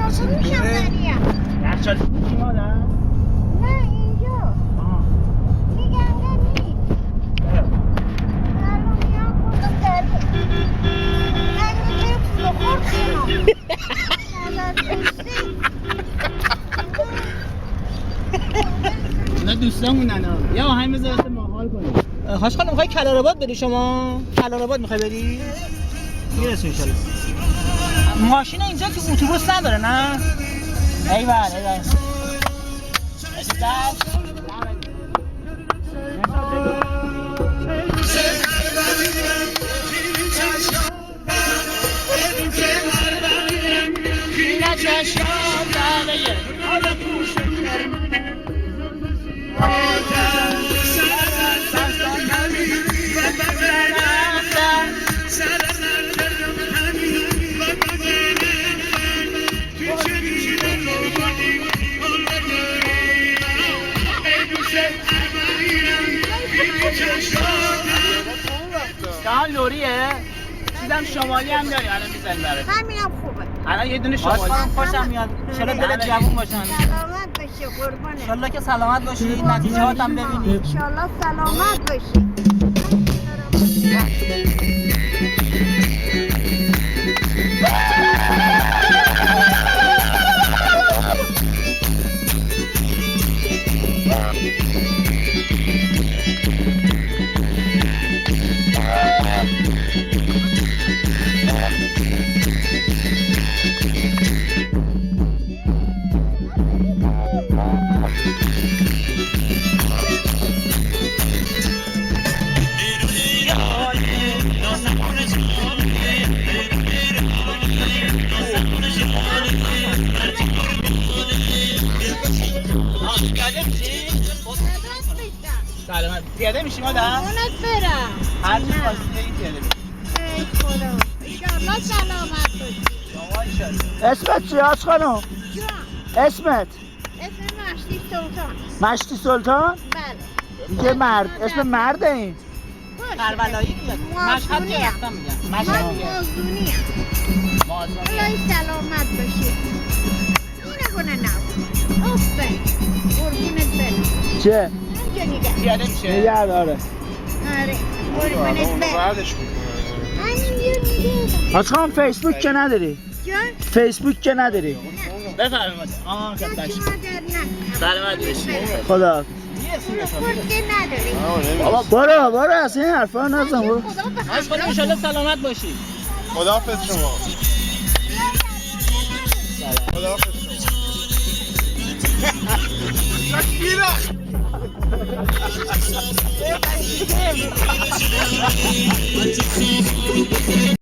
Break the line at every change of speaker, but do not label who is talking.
واسه میشم دریا.
یخچال کی مادر؟
نه اینجا. میگم نیست. الان میام خودم دریا. من میگم پول خورد کنم.
نه دوستامونن ها. یا آهنگ بذار واسه ما حال کنیم. خواهش خانم میخوای کلارآباد بری شما؟ کلارآباد میخوای بری؟ میرسیم ان شاء الله. ماشین اینجا که اتوبوس نداره نه؟ ایول ایول. دهان لوریه؟ چیزم شمالی هم داری الان میزنی برای
همینم خوبه.
الان یه دونه شمالی خوشم میاد. انشالله دلت جوون باشه.
سلامت باشی قربانه.
انشالله که سلامت باشی نتیجهات هم ببینی.
انشالله سلامت باشی.
سلامت. پیاده میشی مادر؟
قربونت برم.
هر چی خواستی بگی پیاده میشی.
ای خدا. انشالله سلامت باشی.
شما انشالله.
اسمت چی هست خانم؟
جان.
اسمت؟
اسم مشتی سلطان.
مشتی سلطان؟
بله.
دیگه مرد، اسم مرده این؟
باشه.
کربلایی میاد. مشهد که رفتم میگم.
من
مشهد میگم.
مازدونیم.
مازدونی.
الهی سلامت باشی. اینه کنه نو. افه. قربونت برم.
چه؟
اینجا نگه.
پیاده میشه.
نگه داره.
آره. قربونت برم.
بعدش
همین نگه.
حاج خانم فیسبوک که نداری؟
جان.
فیسبوک که نداری؟
بفرمایید مادر. آها
تو
کتاش.
که مادر نه.
سلامت باشی.
خدا.
میرسیم ان
خورد که نداری.
بابا برو از این حرفا نزن برو.
خدا به
خواهش کنم انشالله سلامت باشی.
خداحافظ شما. خداحافظ شما.